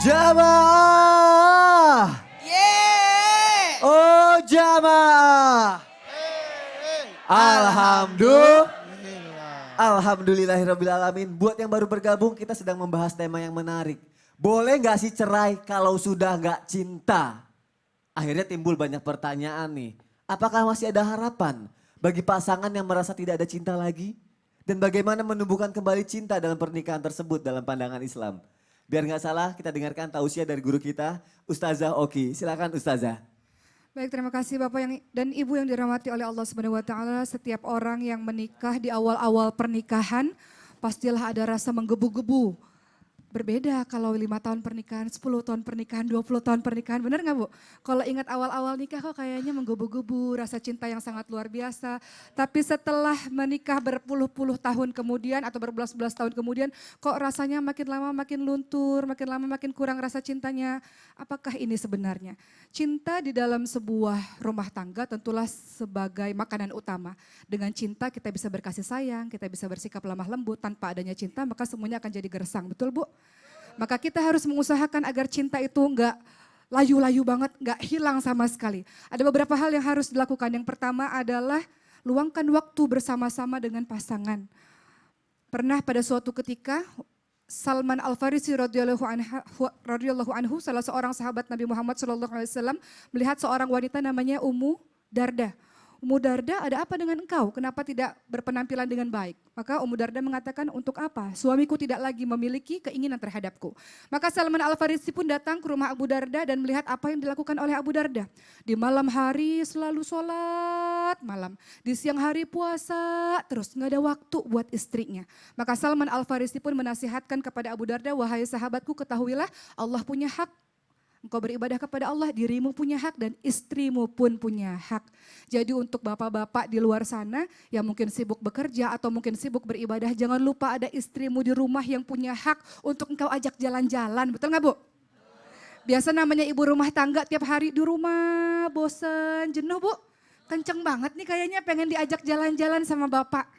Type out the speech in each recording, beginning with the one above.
Jamaah. Yeay. Oh jamaah. Alhamdulillahirrabbilalamin. Buat yang baru bergabung, kita sedang membahas tema yang menarik. Boleh gak sih cerai kalau sudah gak cinta? Akhirnya timbul banyak pertanyaan nih. Apakah masih ada harapan bagi pasangan yang merasa tidak ada cinta lagi? Dan bagaimana menumbuhkan kembali cinta dalam pernikahan tersebut dalam pandangan Islam? Biar gak salah, kita dengarkan tausiah dari guru kita, Ustazah Oki. Silakan Ustazah. Baik, terima kasih Bapak dan Ibu yang dirahmati oleh Allah Subhanahu wa taala. Setiap orang yang menikah di awal-awal pernikahan pastilah ada rasa menggebu-gebu. Berbeda kalau 5 tahun pernikahan, 10 tahun pernikahan, 20 tahun pernikahan, benar nggak Bu? Kalau ingat awal-awal nikah kok kayaknya menggebu-gebu, rasa cinta yang sangat luar biasa. Tapi setelah menikah berpuluh-puluh tahun kemudian atau berbelas-belas tahun kemudian, kok rasanya makin lama makin luntur, makin lama makin kurang rasa cintanya. Apakah ini sebenarnya? Cinta di dalam sebuah rumah tangga tentulah sebagai makanan utama. Dengan cinta kita bisa berkasih sayang, kita bisa bersikap lemah lembut. Tanpa adanya cinta maka semuanya akan jadi gersang, betul Bu? Maka kita harus mengusahakan agar cinta itu enggak layu-layu banget, enggak hilang sama sekali. Ada beberapa hal yang harus dilakukan. Yang pertama adalah luangkan waktu bersama-sama dengan pasangan. Pernah pada suatu ketika Salman Al-Farisi radhiyallahu anhu, salah seorang sahabat Nabi Muhammad SAW, melihat seorang wanita namanya Ummu Darda. Ummu Darda, ada apa dengan engkau? Kenapa tidak berpenampilan dengan baik? Maka Ummu Darda mengatakan, untuk apa? Suamiku tidak lagi memiliki keinginan terhadapku. Maka Salman Al-Farisi pun datang ke rumah Abu Darda dan melihat apa yang dilakukan oleh Abu Darda. Di malam hari selalu sholat malam. Di siang hari puasa, terus nggak ada waktu buat istrinya. Maka Salman Al-Farisi pun menasihatkan kepada Abu Darda, wahai sahabatku, ketahuilah Allah punya hak. Engkau beribadah kepada Allah, dirimu punya hak dan istrimu pun punya hak. Jadi untuk bapak-bapak di luar sana yang mungkin sibuk bekerja atau mungkin sibuk beribadah, jangan lupa ada istrimu di rumah yang punya hak untuk engkau ajak jalan-jalan. Betul nggak Bu? Biasa namanya ibu rumah tangga tiap hari di rumah, bosen, jenuh Bu. Kenceng banget nih kayaknya pengen diajak jalan-jalan sama bapak.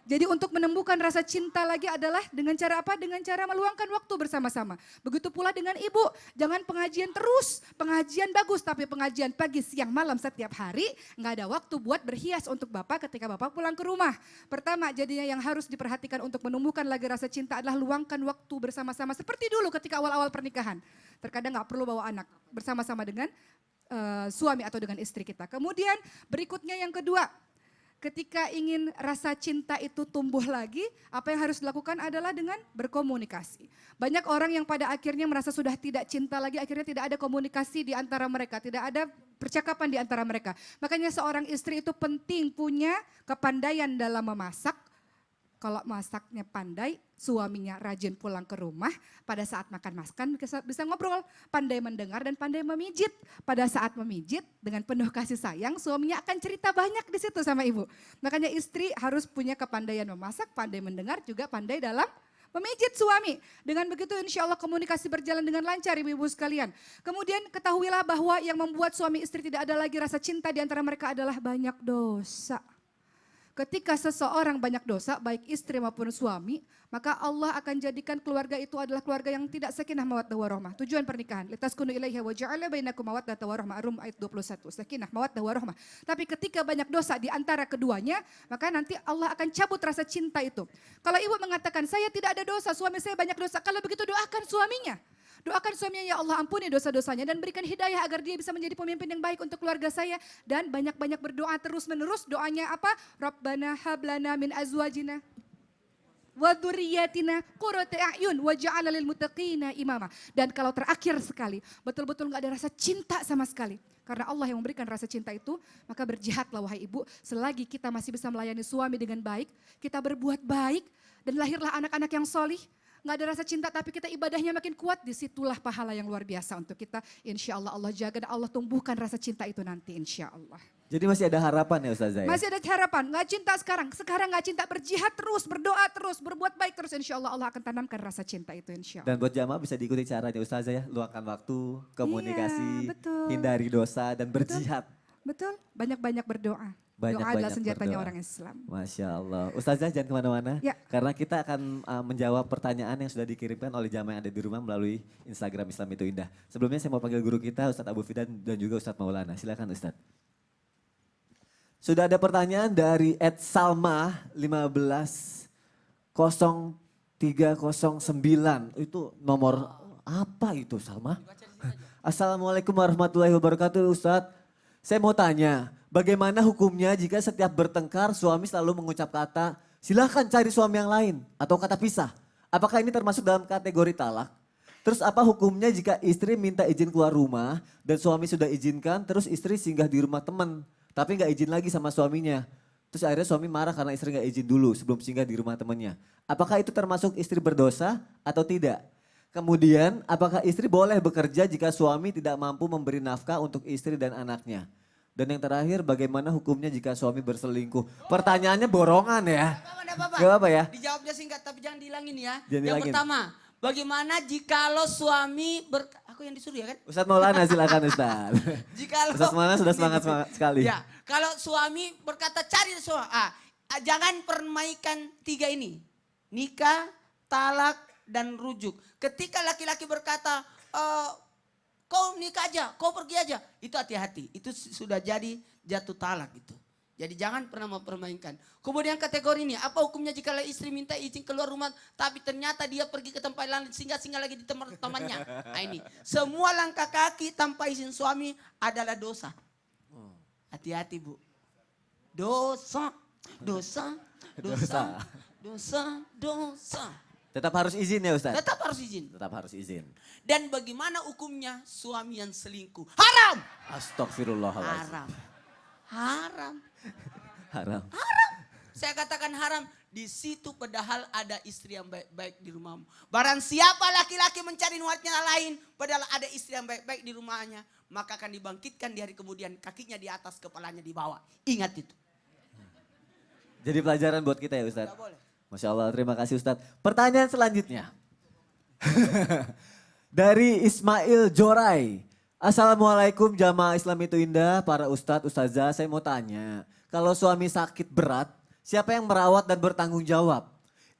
Jadi untuk menemukan rasa cinta lagi adalah dengan cara apa? Dengan cara meluangkan waktu bersama-sama. Begitu pula dengan ibu, jangan pengajian terus. Pengajian bagus, tapi pengajian pagi, siang, malam setiap hari. Nggak ada waktu buat berhias untuk bapak ketika bapak pulang ke rumah. Pertama, jadinya yang harus diperhatikan untuk menumbuhkan lagi rasa cinta adalah luangkan waktu bersama-sama. Seperti dulu ketika awal-awal pernikahan. Terkadang nggak perlu bawa anak bersama-sama dengan suami atau dengan istri kita. Kemudian berikutnya yang kedua, ketika ingin rasa cinta itu tumbuh lagi, apa yang harus dilakukan adalah dengan berkomunikasi. Banyak orang yang pada akhirnya merasa sudah tidak cinta lagi, akhirnya tidak ada komunikasi di antara mereka, tidak ada percakapan di antara mereka. Makanya seorang istri itu penting punya kepandaian dalam memasak. Kalau masaknya pandai, suaminya rajin pulang ke rumah, pada saat makan bisa ngobrol, pandai mendengar dan pandai memijit. Pada saat memijit dengan penuh kasih sayang, suaminya akan cerita banyak di situ sama ibu. Makanya istri harus punya kepandaian memasak, pandai mendengar, juga pandai dalam memijit suami. Dengan begitu insya Allah komunikasi berjalan dengan lancar ibu-ibu sekalian. Kemudian ketahuilah bahwa yang membuat suami istri tidak ada lagi rasa cinta di antara mereka adalah banyak dosa. Ketika seseorang banyak dosa, baik istri maupun suami, maka Allah akan jadikan keluarga itu adalah keluarga yang tidak sakinah mawaddah warahmah. Tujuan pernikahan, litaskunu ilaiha wa ja'ala bainakum mawaddata warahmah, Ar-Rum ayat 21. Sakinah mawaddah warahmah. Tapi ketika banyak dosa di antara keduanya, maka nanti Allah akan cabut rasa cinta itu. Kalau ibu mengatakan, saya tidak ada dosa, suami saya banyak dosa, kalau begitu doakan suaminya. Doakan suaminya, ya Allah ampuni dosa-dosanya dan berikan hidayah agar dia bisa menjadi pemimpin yang baik untuk keluarga saya. Dan banyak-banyak berdoa terus menerus, doanya apa? Rabbana hablana min azwajina wa dzurriyyatina qurrata a'yun waj'alna lil muttaqina imama. Dan kalau terakhir sekali, betul-betul enggak ada rasa cinta sama sekali. Karena Allah yang memberikan rasa cinta itu, maka berjihadlah wahai ibu, selagi kita masih bisa melayani suami dengan baik, kita berbuat baik dan lahirlah anak-anak yang solih. Nggak ada rasa cinta tapi kita ibadahnya makin kuat, disitulah pahala yang luar biasa untuk kita. Insya Allah Allah jaga dan Allah tumbuhkan rasa cinta itu nanti insya Allah. Jadi masih ada harapan ya Ustazah ya? Masih ada harapan, nggak cinta sekarang nggak cinta, berjihad terus, berdoa terus, berbuat baik terus, insya Allah Allah akan tanamkan rasa cinta itu insya Allah. Dan buat jamaah bisa diikuti caranya Ustazah ya, luangkan waktu, komunikasi, Iya, betul. hindari dosa dan berjihad. Betul, banyak-banyak berdoa. Doa adalah Banyak-banyak senjatanya berdoa. orang Islam. Masya Allah. Ustazah jangan kemana-mana. Ya. Karena kita akan menjawab pertanyaan yang sudah dikirimkan oleh jamaah yang ada di rumah melalui Instagram Islam Itu Indah. Sebelumnya saya mau panggil guru kita Ustadz Abu Fidan dan juga Ustadz Maulana. Silakan Ustadz. Sudah ada pertanyaan dari Ed Salma 150309. Itu nomor apa itu Salma? Assalamualaikum warahmatullahi wabarakatuh Ustadz. Saya mau tanya, bagaimana hukumnya jika setiap bertengkar suami selalu mengucap kata, silahkan cari suami yang lain atau kata pisah. Apakah ini termasuk dalam kategori talak? Terus apa hukumnya jika istri minta izin keluar rumah dan suami sudah izinkan terus istri singgah di rumah teman tapi nggak izin lagi sama suaminya. Terus akhirnya suami marah karena istri nggak izin dulu sebelum singgah di rumah temannya. Apakah itu termasuk istri berdosa atau tidak? Kemudian, apakah istri boleh bekerja jika suami tidak mampu memberi nafkah untuk istri dan anaknya? Dan yang terakhir, bagaimana hukumnya jika suami berselingkuh? Pertanyaannya borongan ya. Enggak apa-apa. Gak apa ya? Dijawabnya singkat tapi jangan dihilangin ya. Jangan Yang dihilangin. pertama, bagaimana jikalau suami aku yang disuruh ya kan? Ustadz Maulana silakan Ustadz. Jikalau Ustadz Maulana sudah Ini semangat disuruh. sekali. Ya, kalau suami berkata cari suami, jangan permaikan tiga ini. Nikah, talak, dan rujuk. Ketika laki-laki berkata, kau nikah aja, kau pergi aja. Itu hati-hati, itu sudah jadi jatuh talak itu. Jadi jangan pernah mempermainkan. Kemudian kategori ini, apa hukumnya jika istri minta izin keluar rumah tapi ternyata dia pergi ke tempat lain singgah-singgah lagi di tempat temannya. Nah ini, semua langkah kaki tanpa izin suami adalah dosa. Hati-hati Bu. Dosa, dosa, dosa, dosa, dosa. Tetap harus izin ya Ustadz? Tetap harus izin. Tetap harus izin. Dan bagaimana hukumnya suami yang selingkuh? Haram. Astagfirullahaladzim. Haram. Haram. Haram. Saya katakan haram. Di situ padahal ada istri yang baik-baik di rumahmu. Barang siapa laki-laki mencari wanita lain, padahal ada istri yang baik-baik di rumahnya, maka akan dibangkitkan di hari kemudian, kakinya di atas, kepalanya di bawah. Ingat itu. Jadi pelajaran buat kita ya Ustadz? Tidak boleh. Masya Allah, terima kasih Ustadz. Pertanyaan selanjutnya. Dari Ismail Jorai. Assalamualaikum jamaah Islam Itu Indah, para Ustadz, Ustazah. Saya mau tanya, kalau suami sakit berat, siapa yang merawat dan bertanggung jawab?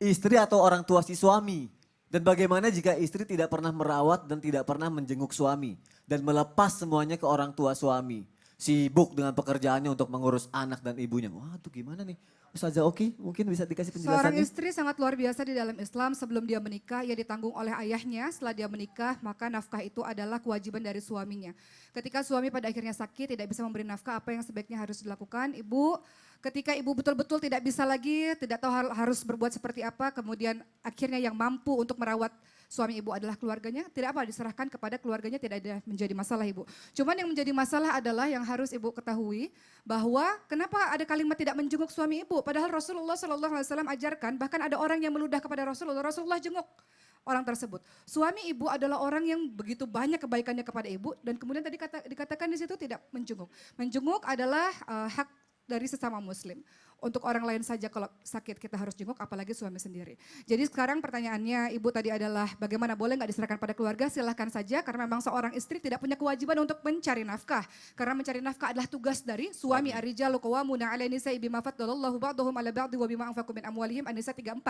Istri atau orang tua si suami? Dan bagaimana jika istri tidak pernah merawat dan tidak pernah menjenguk suami? Dan melepas semuanya ke orang tua suami? Sibuk dengan pekerjaannya untuk mengurus anak dan ibunya. Waduh gimana nih? Ustazah Oki mungkin bisa dikasih Seorang penjelasannya? istri sangat luar biasa di dalam Islam. Sebelum dia menikah, ia ditanggung oleh ayahnya. Setelah dia menikah, maka nafkah itu adalah kewajiban dari suaminya. Ketika suami pada akhirnya sakit, tidak bisa memberi nafkah, apa yang sebaiknya harus dilakukan? Ibu, ketika ibu betul-betul tidak bisa lagi, tidak tahu harus berbuat seperti apa, kemudian akhirnya yang mampu untuk merawat suami ibu adalah keluarganya, tidak apa diserahkan kepada keluarganya, tidak ada menjadi masalah ibu. Cuman yang menjadi masalah adalah yang harus ibu ketahui bahwa kenapa ada kalimat tidak menjenguk suami ibu, padahal Rasulullah SAW ajarkan, bahkan ada orang yang meludah kepada Rasulullah jenguk orang tersebut. Suami ibu adalah orang yang begitu banyak kebaikannya kepada ibu dan kemudian tadi dikatakan di situ tidak menjenguk. Menjenguk adalah hak dari sesama muslim. Untuk orang lain saja kalau sakit kita harus jenguk, apalagi suami sendiri. Jadi sekarang pertanyaannya ibu tadi adalah bagaimana, boleh nggak diserahkan pada keluarga? Silahkan saja karena memang seorang istri tidak punya kewajiban untuk mencari nafkah. Karena mencari nafkah adalah tugas dari suami. Ar-rijalu qawwamuna 'ala nisa'i bima faddalallahu ba'dahum 'ala ba'di wa bima anfaqu min amwalihim, An-Nisa 34.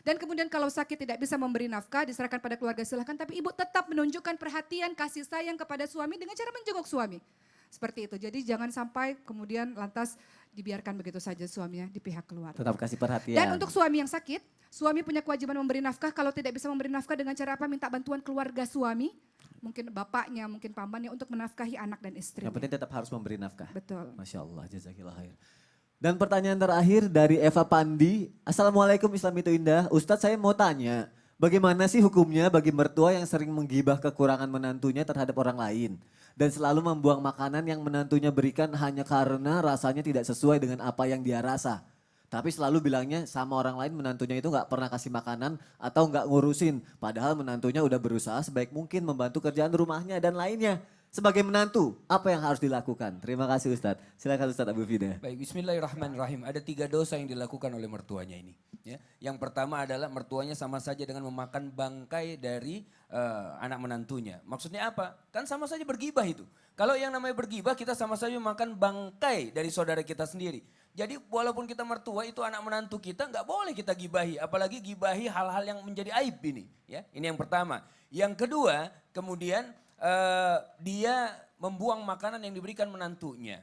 Dan kemudian kalau sakit tidak bisa memberi nafkah, diserahkan pada keluarga silahkan. Tapi ibu tetap menunjukkan perhatian, kasih sayang kepada suami dengan cara menjenguk suami. Seperti itu. Jadi jangan sampai kemudian lantas dibiarkan begitu saja suaminya di pihak keluarga. Tetap kasih perhatian. Dan untuk suami yang sakit, suami punya kewajiban memberi nafkah. Kalau tidak bisa memberi nafkah dengan cara apa? Minta bantuan keluarga suami, mungkin bapaknya, mungkin pamannya untuk menafkahi anak dan istri. Yang penting tetap harus memberi nafkah. Betul. Masya Allah, jazakillah khair. Dan pertanyaan terakhir dari Eva Pandi. Assalamualaikum Islam Itu Indah. Ustadz saya mau tanya, bagaimana sih hukumnya bagi mertua yang sering menggibah kekurangan menantunya terhadap orang lain? Dan selalu membuang makanan yang menantunya berikan hanya karena rasanya tidak sesuai dengan apa yang dia rasa. Tapi selalu bilangnya sama orang lain menantunya itu gak pernah kasih makanan atau gak ngurusin. Padahal menantunya udah berusaha sebaik mungkin membantu kerjaan rumahnya dan lainnya. sebagai menantu, apa yang harus dilakukan? Terima kasih Ustadz. Silakan Ustadz Abu Fida. Baik, bismillahirrahmanirrahim. Ada 3 dosa yang dilakukan oleh mertuanya ini. Ya. Yang pertama adalah mertuanya sama saja dengan memakan bangkai dari anak menantunya. Maksudnya apa? Kan sama saja bergibah itu. Kalau yang namanya bergibah kita sama saja memakan bangkai dari saudara kita sendiri. Jadi walaupun kita mertua itu anak menantu kita nggak boleh kita gibahi. Apalagi gibahi hal-hal yang menjadi aib ini. Ya, ini yang pertama. Yang kedua kemudian dia membuang makanan yang diberikan menantunya.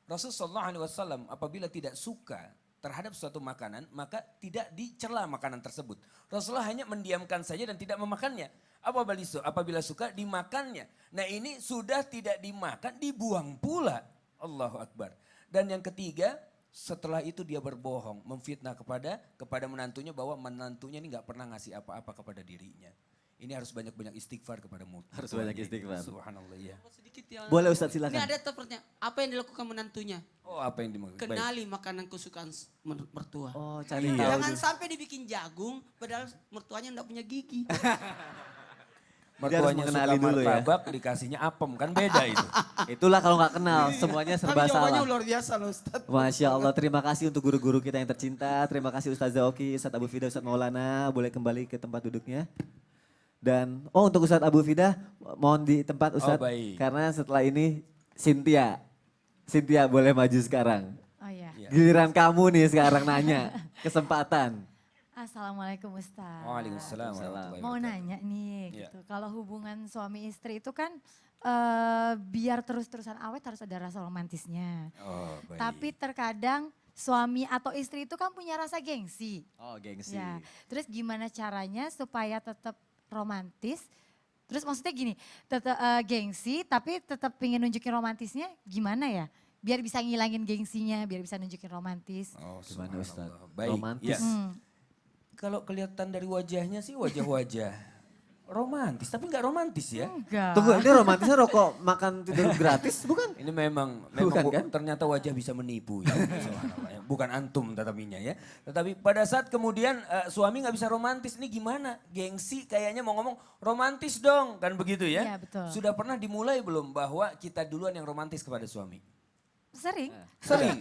Rasulullah SAW apabila tidak suka terhadap suatu makanan, maka tidak dicela makanan tersebut. Rasulullah hanya mendiamkan saja dan tidak memakannya. Apabila suka dimakannya. Nah ini sudah tidak dimakan, dibuang pula. Allahu Akbar. Dan yang ketiga, setelah itu dia berbohong, memfitnah kepada menantunya bahwa menantunya ini nggak pernah ngasih apa-apa kepada dirinya. Ini harus banyak-banyak istighfar kepada mertuanya. Harus banyak istighfar. Subhanallah ya. Sedikit ya. Boleh Ustadz silakan. Ini ada pertanyaan, apa yang dilakukan menantunya? Oh apa yang dimaksud? Baik. Kenali makanan kesukaan mertua. Oh cari Iya. tahu. Jangan nih. sampai dibikin jagung, padahal mertuanya enggak punya gigi. Dia harus Mertuanya suka mengenali dulu ya. martabak, dikasihnya apem, kan beda itu. Itulah kalau nggak kenal, semuanya serba Tapi jawabannya salah. luar biasa loh Ustaz. Masya Allah, terima kasih untuk guru-guru kita yang tercinta. Terima kasih Ustaz Oki, Ustaz Abu Fida, Ustaz Maulana. Boleh kembali ke tempat duduknya. Dan, untuk Ustaz Abu Fida, mohon di tempat Ustaz. baik. Karena setelah ini Cynthia. Cynthia boleh maju sekarang. Oh iya. Ya. Giliran kamu nih sekarang nanya. Kesempatan. Assalamualaikum Ustaz. Waalaikumsalam warahmatullahi Mau wabarakatuh. nanya nih Iya. gitu. Kalau hubungan suami istri itu kan biar terus-terusan awet harus ada rasa romantisnya. Oh, baik. Tapi terkadang suami atau istri itu kan punya rasa gengsi. Oh gengsi. Ya. Terus gimana caranya supaya tetap romantis? Terus maksudnya gini, tetap gengsi tapi tetap pengen nunjukin romantisnya gimana ya? Biar bisa ngilangin gengsinya, biar bisa nunjukin romantis. Oh, Gimana Ustaz? subhanallah. Baik. Romantis. Ya. Hmm. Kalau kelihatan dari wajahnya sih wajah-wajah romantis, tapi nggak romantis ya. Enggak. Tunggu, ini romantisnya rokok makan tidur gratis bukan? Ini memang Bukan, kan? ternyata wajah bisa menipu ya. Subhanallah ya. Bukan antum tetapinya ya. Tetapi pada saat kemudian suami nggak bisa romantis, ini gimana? Gengsi kayaknya mau ngomong romantis dong, kan begitu ya? Iya, betul. Sudah pernah dimulai belum bahwa kita duluan yang romantis kepada suami? Sering, Sering.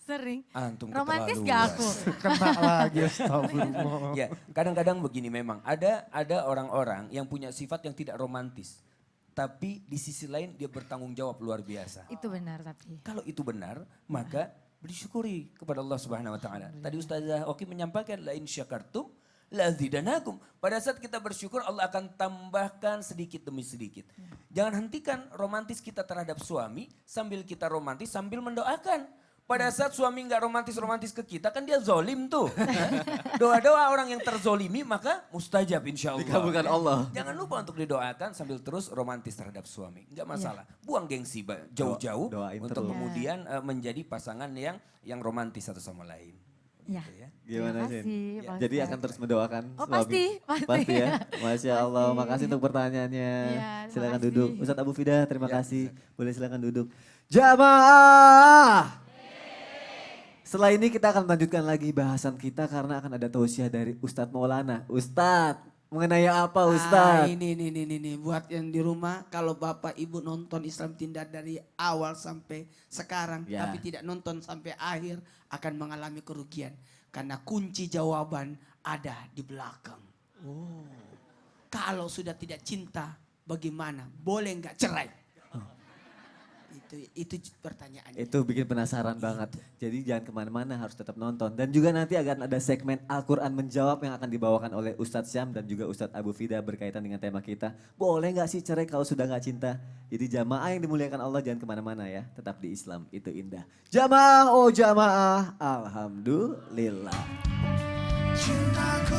sering. Antum Romantis keterlaluan. gak aku? Kena lagi astagfirullah. Ya, kadang-kadang begini memang ada orang-orang yang punya sifat yang tidak romantis. Tapi di sisi lain dia bertanggung jawab luar biasa. Itu benar tapi. Kalau itu benar, maka bersyukuri kepada Allah Subhanahu wa taala. Tadi Ustazah Oki menyampaikan la in syakartum la zidanakum. Pada saat kita bersyukur Allah akan tambahkan sedikit demi sedikit. Jangan hentikan romantis kita terhadap suami sambil kita romantis sambil mendoakan. Pada saat suami nggak romantis-romantis ke kita kan dia zolim tuh. Doa-doa orang yang terzolimi maka mustajab insya Allah. Dikabulkan Allah. Jangan lupa untuk didoakan sambil terus romantis terhadap suami. Enggak masalah. Buang gengsi jauh-jauh Doain untuk terus. kemudian menjadi pasangan yang romantis satu sama lain. Ya. Gitu ya. Gimana Terima sih? kasih, Pak Jadi Ustaz. akan terus mendoakan Oh, suami. pasti, pasti. Pasti ya. Masya Allah, Pasti. makasih untuk pertanyaannya. Iya, terima Silakan kasih. duduk. Ustadz Abu Fida, terima Ya, kasih. Boleh silakan duduk. Jamaah. Setelah ini kita akan melanjutkan lagi bahasan kita karena akan ada tausiah dari Ustadz Maulana. Ustadz, mengenai apa Ustadz? Ini buat yang di rumah kalau Bapak Ibu nonton Islam Tindak dari awal sampai sekarang Ya. tapi tidak nonton sampai akhir akan mengalami kerugian karena kunci jawaban ada di belakang. Kalau sudah tidak cinta bagaimana? Boleh nggak cerai? Itu pertanyaannya. Itu bikin penasaran banget. Jadi jangan kemana-mana, harus tetap nonton. Dan juga nanti akan ada segmen Al-Quran Menjawab yang akan dibawakan oleh Ustadz Syam dan juga Ustadz Abu Fida berkaitan dengan tema kita. Boleh nggak sih cerai kalau sudah nggak cinta? Jadi jamaah yang dimuliakan Allah jangan kemana-mana ya. Tetap di Islam, itu indah. Jamaah, oh jamaah, Alhamdulillah. Cintaku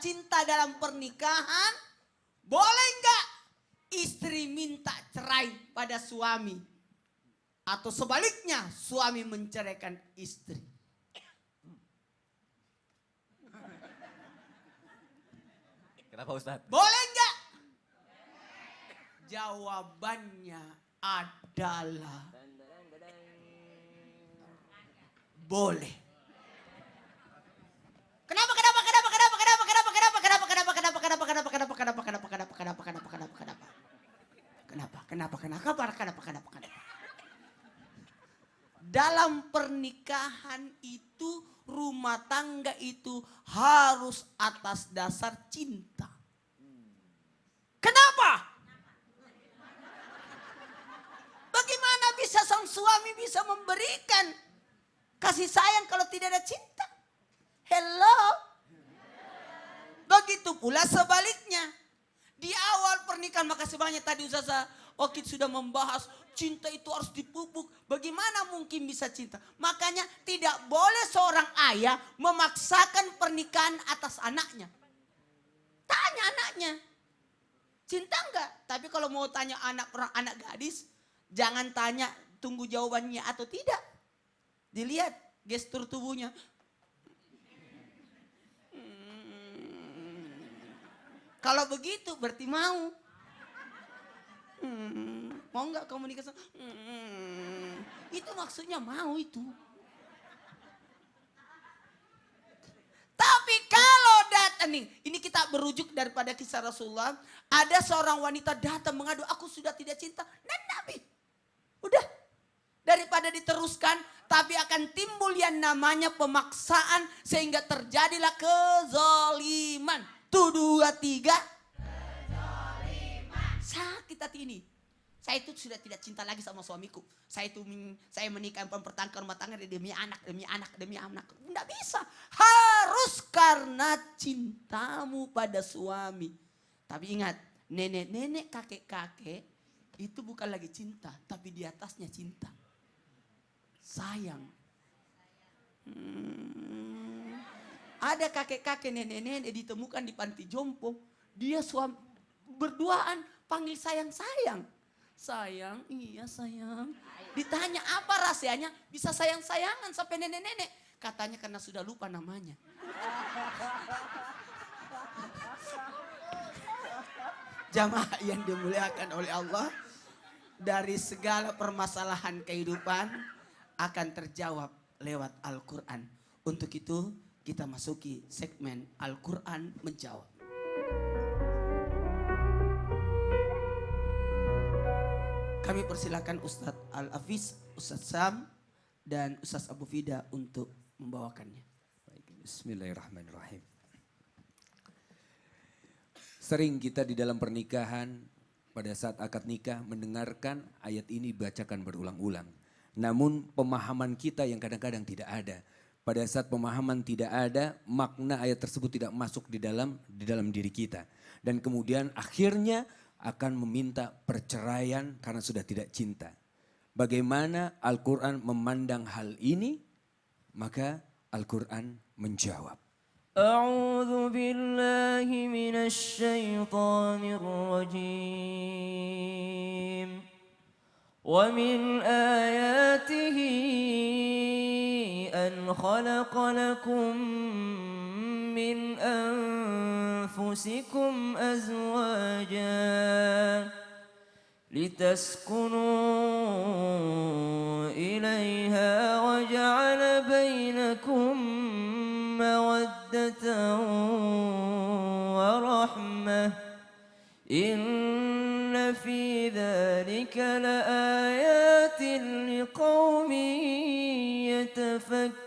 cinta dalam pernikahan, boleh nggak istri minta cerai pada suami? Atau sebaliknya, suami menceraikan istri. Kenapa Ustadz? Boleh nggak? Jawabannya adalah boleh. Kenapa? Dalam pernikahan itu, rumah tangga itu harus atas dasar cinta. Kenapa? Bagaimana bisa sang suami bisa memberikan kasih sayang kalau tidak ada cinta? Hello? Begitu pula sebaliknya. Di awal pernikahan, makasih banyak tadi Ustazah Okit sudah membahas cinta itu harus dipupuk. Bagaimana mungkin bisa cinta? Makanya tidak boleh seorang ayah memaksakan pernikahan atas anaknya. Tanya anaknya, cinta enggak? Tapi kalau mau tanya anak gadis, jangan tanya tunggu jawabannya atau tidak. Dilihat gestur tubuhnya. Kalau begitu berarti mau. Mau nggak komunikasi? Itu maksudnya mau itu. Tapi kalau datang nih, ini kita berujuk daripada kisah Rasulullah. Ada seorang wanita datang mengadu, aku sudah tidak cinta. Dan Nabi, udah. Daripada diteruskan, tapi akan timbul yang namanya pemaksaan sehingga terjadilah kezaliman. Tuh 2, 3. Sakit hati ini. Saya itu sudah tidak cinta lagi sama suamiku. Saya menikah mempertahankan rumah tangga demi anak. Tidak bisa. Harus karena cintamu pada suami. Tapi ingat, nenek-nenek, kakek-kakek itu bukan lagi cinta, tapi di atasnya cinta. Sayang. Ada kakek-kakek, nenek-nenek ditemukan di panti jompo. Dia suami berduaan panggil sayang-sayang. Sayang, iya sayang. Ditanya apa rahasianya bisa sayang-sayangan sampai nenek-nenek. Katanya karena sudah lupa namanya. Jamaah yang dimuliakan oleh Allah, dari segala permasalahan kehidupan akan terjawab lewat Al-Quran. Untuk itu kita masuki segmen Al-Quran menjawab. Kami persilakan Ustadz Al-Hafiz, Ustadz Sam, dan Ustadz Abu Fida untuk membawakannya. Baik, bismillahirrahmanirrahim. Sering kita di dalam pernikahan pada saat akad nikah mendengarkan ayat ini dibacakan berulang-ulang. Namun pemahaman kita yang kadang-kadang tidak ada. Pada saat pemahaman tidak ada, makna ayat tersebut tidak masuk di dalam diri kita. Dan kemudian akhirnya akan meminta perceraian karena sudah tidak cinta. Bagaimana Al-Quran memandang hal ini? Maka Al-Quran menjawab. أعوذ بالله من الشيطان الرجيم ومن آياته أن خلق لكم من أنفسكم أزواجا لتسكنوا إليها وجعل بينكم مودة ورحمة إن في ذلك لآيات لقوم يتفكرون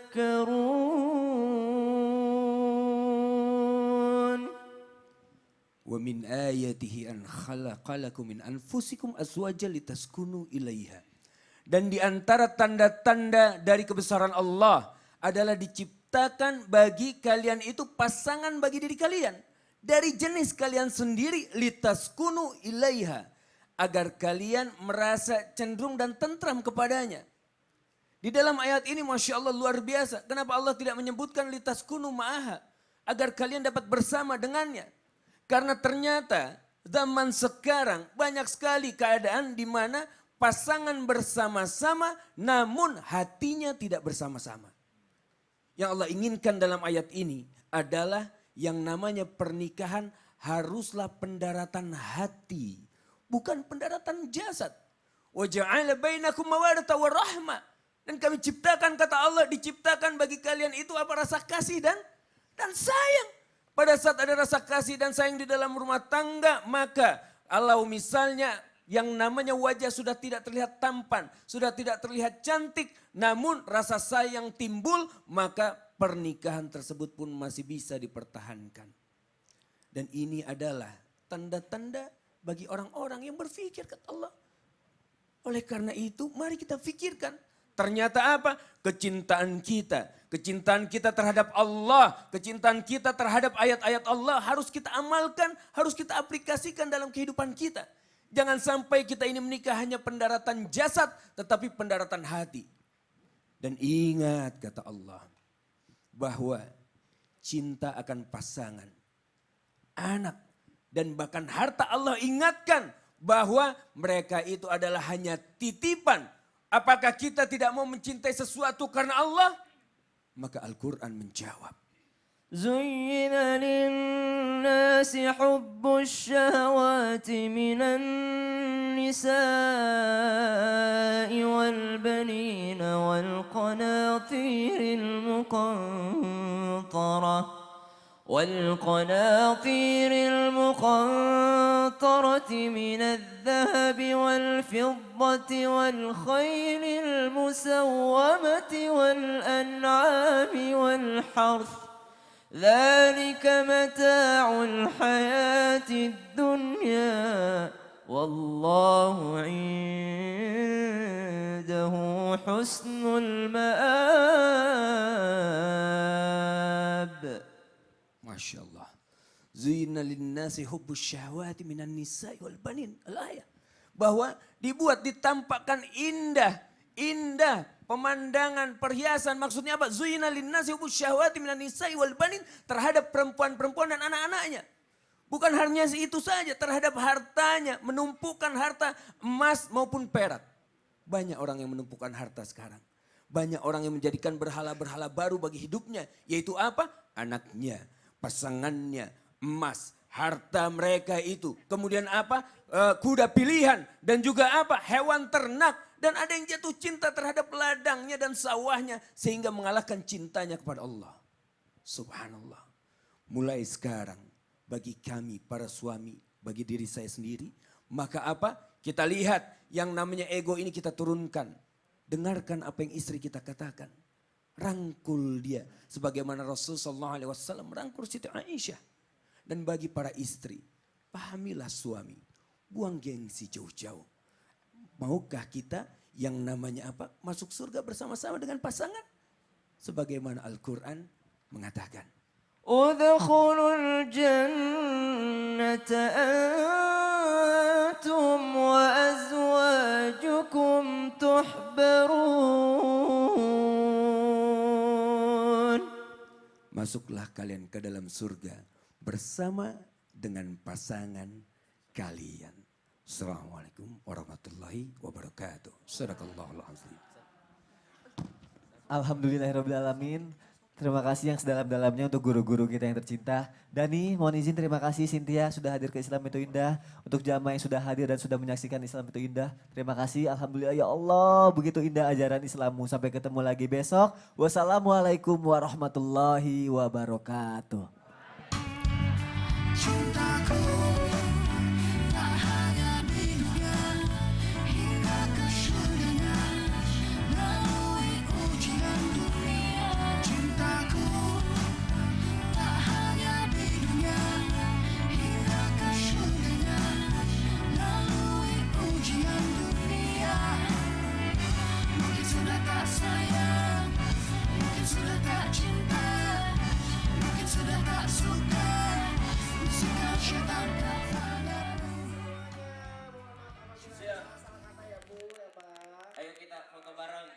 ومن آياته أن خلق لكم من أنفسكم أزواجا لتسكنوا إليها. Dan di antara tanda-tanda dari kebesaran Allah adalah diciptakan bagi kalian itu pasangan bagi diri kalian. Dari jenis kalian sendiri, litaskunu ilaiha. Agar kalian merasa cenderung dan tentram kepadanya. Di dalam ayat ini Masya Allah luar biasa. Kenapa Allah tidak menyebutkan litaskunu ma'aha? agar kalian dapat bersama dengannya. Karena ternyata zaman sekarang banyak sekali keadaan di mana pasangan bersama-sama namun hatinya tidak bersama-sama. Yang Allah inginkan dalam ayat ini adalah yang namanya pernikahan haruslah pendaratan hati, bukan pendaratan jasad. Wa ja'ala bainakum mawaddah wa rahmah. Dan kami ciptakan, kata Allah, diciptakan bagi kalian itu apa? Rasa kasih dan sayang. Pada saat ada rasa kasih dan sayang di dalam rumah tangga, maka kalau misalnya yang namanya wajah sudah tidak terlihat tampan, sudah tidak terlihat cantik, namun rasa sayang timbul, maka pernikahan tersebut pun masih bisa dipertahankan. Dan ini adalah tanda-tanda bagi orang-orang yang berpikir, kata Allah. Oleh karena itu, mari kita pikirkan. Ternyata apa? Kecintaan kita terhadap Allah, kecintaan kita terhadap ayat-ayat Allah harus kita amalkan, harus kita aplikasikan dalam kehidupan kita. Jangan sampai kita ini menikah hanya pendaratan jasad, tetapi pendaratan hati. Dan ingat kata Allah, bahwa cinta akan pasangan, anak, dan bahkan harta Allah ingatkan bahwa mereka itu adalah hanya titipan. Apakah kita tidak mau mencintai sesuatu karena Allah? Maka Al-Quran menjawab. زين للناس حب الشهوات من النساء والبنين والقناطير المقنطرة من الذهب والفضة والخيل المسومة والأنعام والحرث ذلك متاع الحياة الدنيا والله عنده حسن المآب. Masya Allah. Zuyina linnasi hubbus syahwati minan nisa'i wal banin. Al-ayat. Bahwa dibuat, ditampakkan indah pemandangan, perhiasan. Maksudnya apa? Zuyina linnasi hubbus syahwati minan nisa'i wal banin. Terhadap perempuan-perempuan dan anak-anaknya. Bukan hanya itu saja, terhadap hartanya. Menumpukan harta emas maupun perak. Banyak orang yang menumpukan harta sekarang. Banyak orang yang menjadikan berhala-berhala baru bagi hidupnya. Yaitu apa? Anaknya, pasangannya, emas, harta mereka itu. Kemudian apa? Kuda pilihan dan juga apa? Hewan ternak. Dan ada yang jatuh cinta terhadap ladangnya dan sawahnya sehingga mengalahkan cintanya kepada Allah. Subhanallah. Mulai sekarang bagi kami para suami, bagi diri saya sendiri, maka apa? Kita lihat yang namanya ego ini kita turunkan. Dengarkan apa yang istri kita katakan. Rangkul dia. Sebagaimana Rasulullah SAW merangkul Siti Aisyah. Dan bagi para istri, pahamilah suami. Buang gengsi jauh-jauh. Maukah kita yang namanya apa? Masuk surga bersama-sama dengan pasangan? Sebagaimana Al-Quran mengatakan. Udkhulul jannata antum wa azwajukum tuhbarun. Masuklah kalian ke dalam surga bersama dengan pasangan kalian. Assalamualaikum warahmatullahi wabarakatuh. Sadaqallahul azim. Alhamdulillahirrahmanirrahim. Terima kasih yang sedalam-dalamnya untuk guru-guru kita yang tercinta. Dani, mohon izin terima kasih Cynthia sudah hadir ke Islam Itu Indah. Untuk jamaah yang sudah hadir dan sudah menyaksikan Islam Itu Indah. Terima kasih, Alhamdulillah ya Allah. Begitu indah ajaran Islammu. Sampai ketemu lagi besok. Wassalamualaikum warahmatullahi wabarakatuh. Cintaku tak hanya di dunia hingga ke surganya melalui ujian dunia. Cintaku tak hanya di dunia hingga ke surganya melalui ujian dunia. Mungkin sudah tak sayang, mungkin sudah tak cinta, mungkin sudah tak suka. Ayo kita foto bareng.